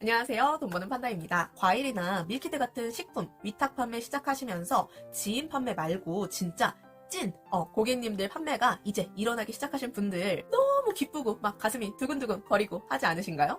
안녕하세요. 돈 버는 판다입니다. 과일이나 밀키트 같은 식품 위탁 판매 시작하시면서 지인 판매 말고 진짜 찐 고객님들 판매가 이제 일어나기 시작하신 분들 너무 기쁘고 막 가슴이 두근두근 거리고 하지 않으신가요?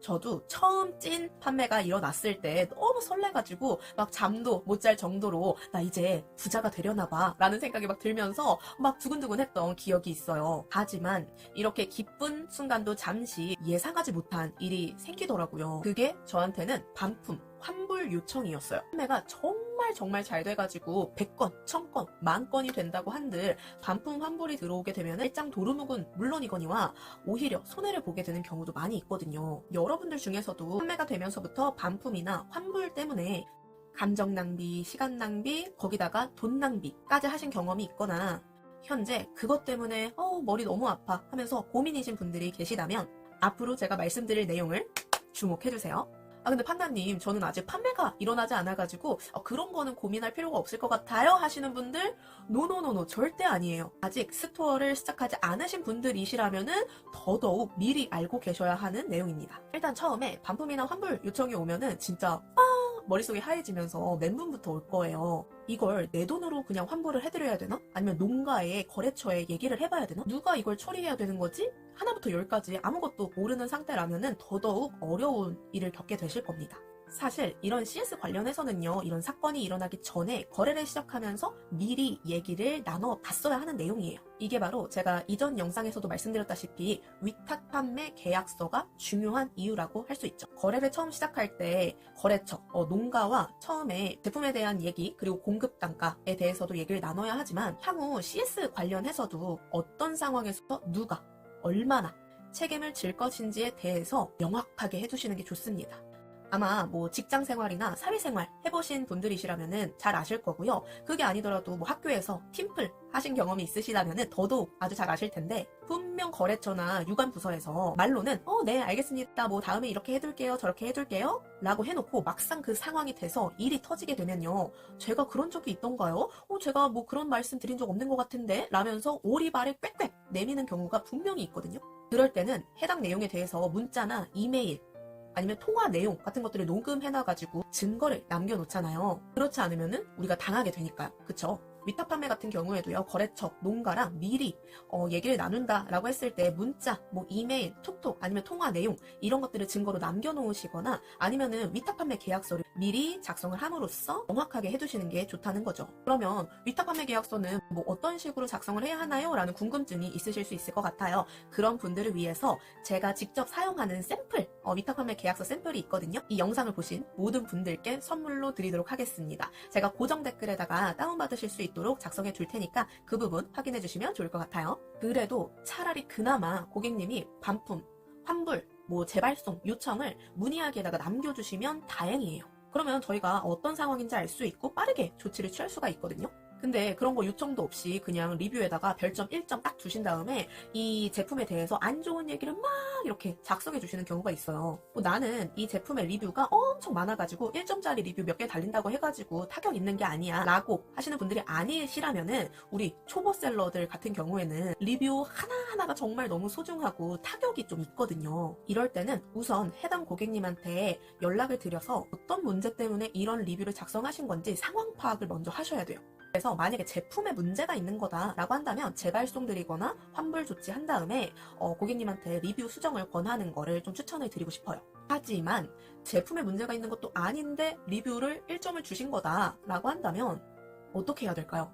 저도 처음 찐 판매가 일어났을 때 너무 설레가지고 막 잠도 못 잘 정도로 나 이제 부자가 되려나 봐 라는 생각이 막 들면서 막 두근두근 했던 기억이 있어요. 하지만 이렇게 기쁜 순간도 잠시 예상하지 못한 일이 생기더라고요. 그게 저한테는 반품, 환불 요청이었어요. 판매가 정말 잘 돼가지고 100건, 1000건, 10,000건이 된다고 한들 반품 환불이 들어오게 되면 일장 도루묵은 물론이거니와 오히려 손해를 보게 되는 경우도 많이 있거든요. 여러분들 중에서도 판매가 되면서부터 반품이나 환불 때문에 감정 낭비, 시간 낭비, 거기다가 돈 낭비까지 하신 경험이 있거나 현재 그것 때문에 머리 너무 아파 하면서 고민이신 분들이 계시다면 앞으로 제가 말씀드릴 내용을 주목해주세요. 근데 판다님, 저는 아직 판매가 일어나지 않아가지고 그런 거는 고민할 필요가 없을 것 같아요 하시는 분들, 노노노노, 절대 아니에요. 아직 스토어를 시작하지 않으신 분들이시라면은 더더욱 미리 알고 계셔야 하는 내용입니다. 일단 처음에 반품이나 환불 요청이 오면은 진짜 머릿속이 하얘지면서 멘붕부터 올 거예요. 이걸 내 돈으로 그냥 환불을 해드려야 되나? 아니면 농가에 거래처에 얘기를 해봐야 되나? 누가 이걸 처리해야 되는 거지? 하나부터 열까지 아무것도 모르는 상태라면 더더욱 어려운 일을 겪게 되실 겁니다. 사실 이런 CS 관련해서는요, 이런 사건이 일어나기 전에 거래를 시작하면서 미리 얘기를 나눠봤어야 하는 내용이에요. 이게 바로 제가 이전 영상에서도 말씀드렸다시피 위탁 판매 계약서가 중요한 이유라고 할 수 있죠. 거래를 처음 시작할 때 거래처, 농가와 처음에 제품에 대한 얘기 그리고 공급 단가에 대해서도 얘기를 나눠야 하지만 향후 CS 관련해서도 어떤 상황에서 누가 얼마나 책임을 질 것인지에 대해서 명확하게 해주시는 게 좋습니다. 아마 직장 생활이나 사회생활 해보신 분들이시라면은 잘 아실 거고요. 그게 아니더라도 학교에서 팀플 하신 경험이 있으시다면은 더더욱 아주 잘 아실 텐데, 분명 거래처나 유관부서에서 말로는 네 알겠습니다, 다음에 이렇게 해둘게요, 저렇게 해둘게요 라고 해놓고 막상 그 상황이 돼서 일이 터지게 되면요, 제가 그런 적이 있던가요? 제가 그런 말씀 드린 적 없는 것 같은데 라면서 오리발을 꽥꽥 내미는 경우가 분명히 있거든요. 그럴 때는 해당 내용에 대해서 문자나 이메일 아니면 통화 내용 같은 것들을 녹음해놔가지고 증거를 남겨놓잖아요. 그렇지 않으면은 우리가 당하게 되니까요. 그쵸? 위탁 판매 같은 경우에도요, 거래처, 농가랑 미리 얘기를 나눈다라고 했을 때 문자, 이메일, 톡톡 아니면 통화 내용 이런 것들을 증거로 남겨놓으시거나 아니면은 위탁 판매 계약서를 미리 작성을 함으로써 정확하게 해두시는 게 좋다는 거죠. 그러면 위탁 판매 계약서는 어떤 식으로 작성을 해야 하나요? 라는 궁금증이 있으실 수 있을 것 같아요. 그런 분들을 위해서 제가 직접 사용하는 샘플, 위탁 판매 계약서 샘플이 있거든요. 이 영상을 보신 모든 분들께 선물로 드리도록 하겠습니다. 제가 고정 댓글에다가 다운받으실 수 있도록 작성해 줄 테니까 그 부분 확인해 주시면 좋을 것 같아요. 그래도 차라리 그나마 고객님이 반품, 환불, 재발송 요청을 문의하기에다가 남겨주시면 다행이에요. 그러면 저희가 어떤 상황인지 알 수 있고 빠르게 조치를 취할 수가 있거든요. 근데 그런 거 요청도 없이 그냥 리뷰에다가 별점 1점 딱 주신 다음에 이 제품에 대해서 안 좋은 얘기를 막 이렇게 작성해 주시는 경우가 있어요. 나는 이 제품의 리뷰가 엄청 많아가지고 1점짜리 리뷰 몇 개 달린다고 해가지고 타격 있는 게 아니야 라고 하시는 분들이 아니시라면은 우리 초보셀러들 같은 경우에는 리뷰 하나하나가 정말 너무 소중하고 타격이 좀 있거든요. 이럴 때는 우선 해당 고객님한테 연락을 드려서 어떤 문제 때문에 이런 리뷰를 작성하신 건지 상황 파악을 먼저 하셔야 돼요. 그래서 만약에 제품에 문제가 있는 거다라고 한다면 재발송 드리거나 환불 조치한 다음에 고객님한테 리뷰 수정을 권하는 거를 좀 추천을 드리고 싶어요. 하지만 제품에 문제가 있는 것도 아닌데 리뷰를 1점을 주신 거다라고 한다면 어떻게 해야 될까요?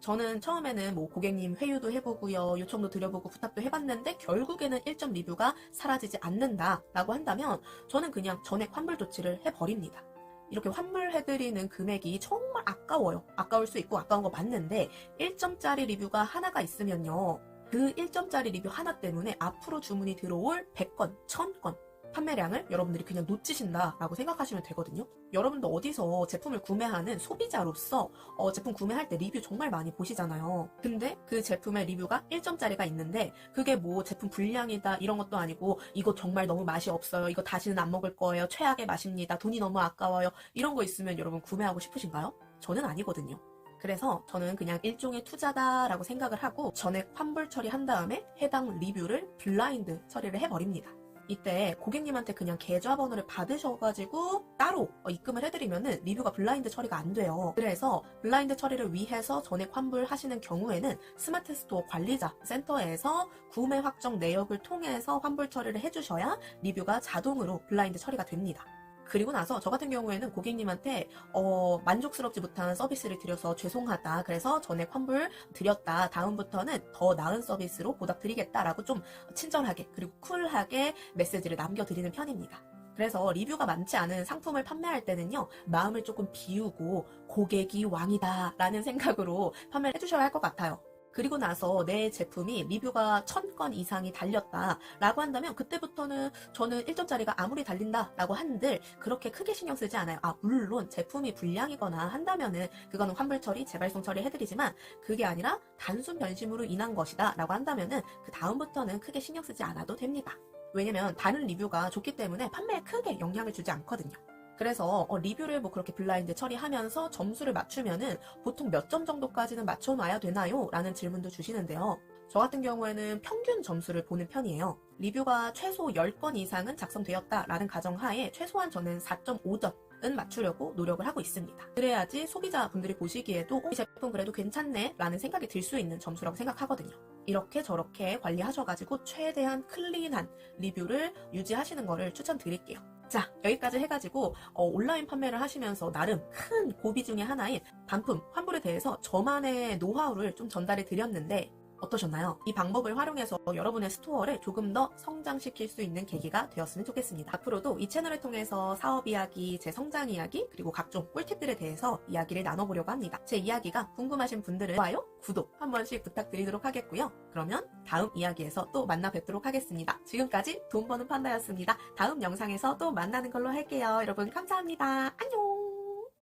저는 처음에는 고객님 회유도 해보고요, 요청도 드려보고 부탁도 해봤는데 결국에는 1점 리뷰가 사라지지 않는다라고 한다면 저는 그냥 전액 환불 조치를 해버립니다. 이렇게 환불해드리는 금액이 정말 아까워요. 아까울 수 있고 아까운 거 맞는데 1점짜리 리뷰가 하나가 있으면요, 그 1점짜리 리뷰 하나 때문에 앞으로 주문이 들어올 100건, 1000건 판매량을 여러분들이 그냥 놓치신다라고 생각하시면 되거든요. 여러분도 어디서 제품을 구매하는 소비자로서 제품 구매할 때 리뷰 정말 많이 보시잖아요. 근데 그 제품의 리뷰가 1점짜리가 있는데 그게 제품 불량이다 이런 것도 아니고 이거 정말 너무 맛이 없어요, 이거 다시는 안 먹을 거예요, 최악의 맛입니다, 돈이 너무 아까워요, 이런 거 있으면 여러분 구매하고 싶으신가요? 저는 아니거든요. 그래서 저는 그냥 일종의 투자다라고 생각을 하고 전액 환불 처리한 다음에 해당 리뷰를 블라인드 처리를 해버립니다. 이때 고객님한테 그냥 계좌번호를 받으셔가지고 따로 입금을 해드리면은 리뷰가 블라인드 처리가 안 돼요. 그래서 블라인드 처리를 위해서 전액 환불하시는 경우에는 스마트 스토어 관리자 센터에서 구매 확정 내역을 통해서 환불 처리를 해주셔야 리뷰가 자동으로 블라인드 처리가 됩니다. 그리고 나서 저 같은 경우에는 고객님한테 만족스럽지 못한 서비스를 드려서 죄송하다. 그래서 전액 환불 드렸다. 다음부터는 더 나은 서비스로 보답드리겠다라고 좀 친절하게 그리고 쿨하게 메시지를 남겨드리는 편입니다. 그래서 리뷰가 많지 않은 상품을 판매할 때는요, 마음을 조금 비우고 고객이 왕이다 라는 생각으로 판매를 해주셔야 할 것 같아요. 그리고 나서 내 제품이 리뷰가 1000건 이상이 달렸다라고 한다면 그때부터는 저는 1점짜리가 아무리 달린다라고 한들 그렇게 크게 신경 쓰지 않아요. 물론 제품이 불량이거나 한다면은 그거는 환불 처리, 재발송 처리 해드리지만 그게 아니라 단순 변심으로 인한 것이다 라고 한다면은 그 다음부터는 크게 신경 쓰지 않아도 됩니다. 왜냐면 다른 리뷰가 좋기 때문에 판매에 크게 영향을 주지 않거든요. 그래서 리뷰를 그렇게 블라인드 처리하면서 점수를 맞추면은 보통 몇 점 정도까지는 맞춰놔야 되나요? 라는 질문도 주시는데요. 저 같은 경우에는 평균 점수를 보는 편이에요. 리뷰가 최소 10건 이상은 작성되었다라는 가정하에 최소한 저는 4.5점은 맞추려고 노력을 하고 있습니다. 그래야지 소비자분들이 보시기에도 이 제품 그래도 괜찮네 라는 생각이 들 수 있는 점수라고 생각하거든요. 이렇게 저렇게 관리하셔가지고 최대한 클린한 리뷰를 유지하시는 거를 추천드릴게요. 자, 여기까지 해가지고 온라인 판매를 하시면서 나름 큰 고비 중에 하나인 반품 환불에 대해서 저만의 노하우를 좀 전달해 드렸는데 어떠셨나요? 이 방법을 활용해서 여러분의 스토어를 조금 더 성장시킬 수 있는 계기가 되었으면 좋겠습니다. 앞으로도 이 채널을 통해서 사업 이야기, 제 성장 이야기, 그리고 각종 꿀팁들에 대해서 이야기를 나눠보려고 합니다. 제 이야기가 궁금하신 분들은 좋아요, 구독 한 번씩 부탁드리도록 하겠고요. 그러면 다음 이야기에서 또 만나 뵙도록 하겠습니다. 지금까지 돈 버는 판다였습니다. 다음 영상에서 또 만나는 걸로 할게요. 여러분 감사합니다. 안녕!